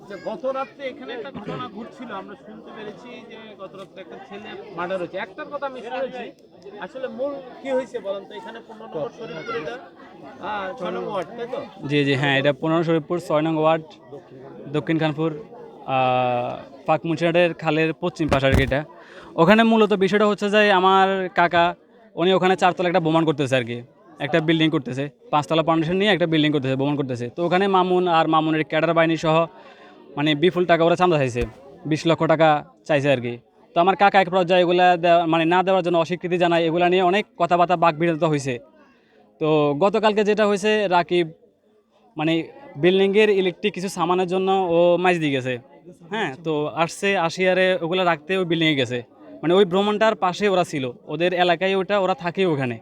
যে গত রাত্রে এখানে একটা ঘটনা ঘটছিল, আমরা শুনতে পেরেছি যে গত রাত্রে একটা ছেলে মার্ডার হয়েছে। একটার কথা আমি শুনেছি, আসলে মূল কি হয়েছে বলেন তো? এখানে 15 নম্বর শরীফপুর, এটা 6 নং ওয়ার্ড, তাই তো? জি জি হ্যাঁ, এটা 15 শরীফপুর 6 নং ওয়ার্ড, দক্ষিণ খানপুর, পাক মুন্সিরহাটের খালের পশ্চিম পাশ আর কি এটা। ওখানে মূলত বিষয়টা হচ্ছে যে আমার কাকা উনি ওখানে 4 তলা একটা বোমান করতেছে আর কি, একটা বিল্ডিং করতেছে, 5 তলা ফাউন্ডেশন নিয়ে একটা বিল্ডিং করতেছে, বোমান করতেছে। তো ওখানে মামুন আর মামুনের ক্যাডার বাহিনী সহ মানে বিপুল টাকা ওরা চাঁদা চাইছে, 20 লক্ষ টাকা চাইছে আর কি। তো আমার কাকা এক পর্যায়ে এগুলা মানে না দেওয়ার জন্য অস্বীকৃতি জানায়, এগুলা নিয়ে অনেক কথাবার্তা বাকবিতণ্ডা হয়েছে। তো গতকালকে যেটা হয়েছে, রাকিব মানে বিল্ডিংয়ের ইলেকট্রিক কিছু সামানের জন্য ও মাইজ দিয়ে গেছে। হ্যাঁ, তো আসছে আসিয়ারে ওগুলো রাখতে ওই বিল্ডিংয়ে গেছে, মানে ওই ভ্রমণটার পাশে ওরা ছিল, ওদের এলাকায় ওটা, ওরা থাকে ওখানে।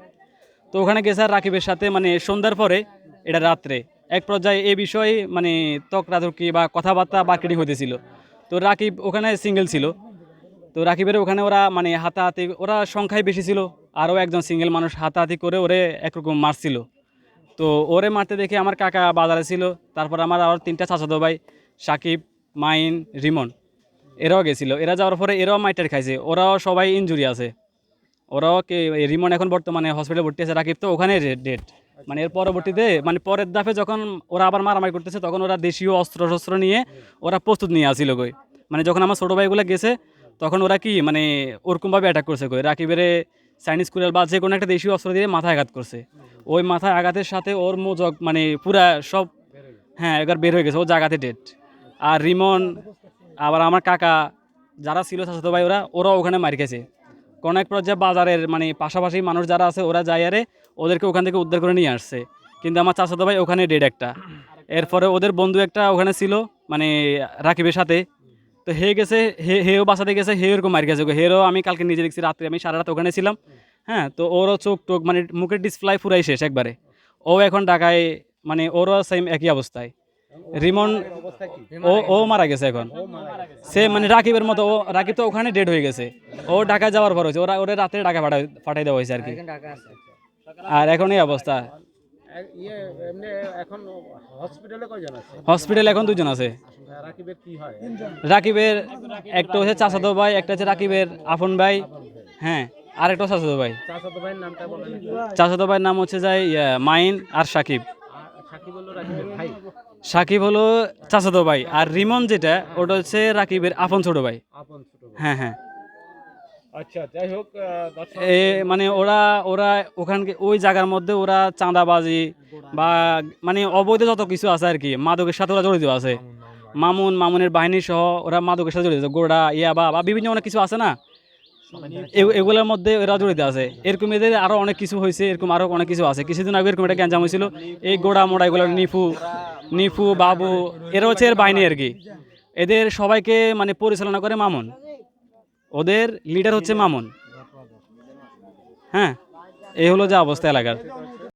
তো ওখানে গেছে আর রাকিবের সাথে মানে সন্ধ্যার পরে, এটা রাত্রে এক পর্যায়ে এই বিষয়ে মানে তকরাতর্কি বা কথাবার্তা মার্কেটিং হতেছিল। তো রাকিব ওখানে সিঙ্গেল ছিল, তো রাকিবের ওখানে ওরা মানে হাতাহাতি, ওরা সংখ্যায় বেশি ছিল, আরও একজন সিঙ্গেল মানুষ হাতাহাতি করে ওরে একরকম মারছিল। তো ওরে মারতে দেখে আমার কাকা বাজারে ছিল, তারপর আমার আর 3টা চাচাতো ভাই সাকিব, মাইন, রিমন, এরাও গেছিলো। এরা যাওয়ার পরে এরাও মাইটার খাইছে, ওরাও সবাই ইনজুরি আছে। ওরাও রিমন এখন বর্তমানে হসপিটালে ভর্তি আছে, রাকিব তো ওখানে ডেট। মানে এর পরবর্তীতে মানে পরের দাফে যখন ওরা আবার মারামারি করতেছে, তখন ওরা দেশীয় অস্ত্র শস্ত্র নিয়ে ওরা প্রস্তুত নিয়ে আসছিল কই। মানে যখন আমার ছোটো ভাইগুলো গেছে, তখন ওরা কি মানে ওরকমভাবে অ্যাটাক করছে কই, রাকিবের চাইনিজ কুড়াল বা যে কোনো একটা দেশীয় অস্ত্র দিয়ে মাথায় আঘাত করছে। ওই মাথায় আঘাতের সাথে ওর মোজক মানে পুরা সব, হ্যাঁ, এবার বের হয়ে গেছে, ও জায়গাতে ডেট। আর রিমন আবার আমার কাকা যারা ছিল চাচাতো ভাই, ওরাও ওখানে মার খেয়েছে। কোনো এক পর্যায়ে বাজারের মানে পাশাপাশি মানুষ যারা আছে ওরা যাই আরে ওদেরকে ওখান থেকে উদ্ধার করে নিয়ে আসছে, কিন্তু আমার চাচাতো ভাই ওখানে ডেড একটা। এরপরে ওদের বন্ধু একটা ওখানে ছিল মানে রাকিবের সাথে, তো হে গেছে, হেও বাঁচাতে গেছে, হে এরকম মার গেছে। হেরও আমি কালকে নিজে দেখছি, রাত্রে আমি সারা রাত ওখানে ছিলাম। হ্যাঁ, তো ওরও চোখ টোক মানে মুখের ডিসপ্লাই পুরাই শেষ একবারে। ও এখন ঢাকায়, মানে ওরও সেম একই অবস্থায়। রিমন ও মারা গেছে এখন, সে মানে রাকিবের মতো। ও রাকিব তো ওখানে ডেড হয়ে গেছে, ও ঢাকা যাওয়ার পর হয়েছে, ওরা রাত্রে ঢাকা পাঠাই দেওয়া হয়েছে আর কি। আর এখন এই অবস্থা। ইয়ে এমনি এখন হসপিটালে কয়জন আছে? হসপিটালে এখন 2 জন আছে। রাকিবের কি হয়? রাকিবের একটা হচ্ছে চাচাতো ভাই, একটা হচ্ছে রাকিবের আপন ভাই। হ্যাঁ, আর একটা চাচাতো ভাই। চাচাতো ভাইয়ের নামটা বলেন। চাচাতো ভাইয়ের নাম হচ্ছে যাই মাইন আর সাকিব। সাকিব হলো রাকিবের ভাই? সাকিব হলো চাচাতো ভাই, আর রিমন যেটা ওটা হচ্ছে রাকিবের আপন ছোট ভাই। আপন ছোট ভাই। হ্যাঁ হ্যাঁ। আচ্ছা, যাই হোক, মানে ওরা ওরা ওখানকে ওই জায়গার মধ্যে ওরা চাঁদাবাজি বা মানে অবৈধ যত কিছু আছে আর কি, মাদকের সাথে ওরা জড়িত আছে। মামুনের বাহিনী সহ ওরা মাদকের সাথে জড়িত, গোড়া ইয়াবা বা বিভিন্ন অনেক কিছু আছে না, এগুলোর মধ্যে এরা জড়িত আছে। এরকম এদের আরো অনেক কিছু হয়েছে, এরকম আরো অনেক কিছু আছে। কিছুদিন আগে এরকম একটা গ্যাঞ্জাম হয়েছিল, এই গোড়া মোড়া এগুলো নিফু বাবু, এরা হচ্ছে এর বাহিনী আর কি। এদের সবাইকে মানে পরিচালনা করে মামুন, ওদের লিডার হচ্ছে মামুন। হ্যাঁ, এই হলো যা অবস্থা এলাকার।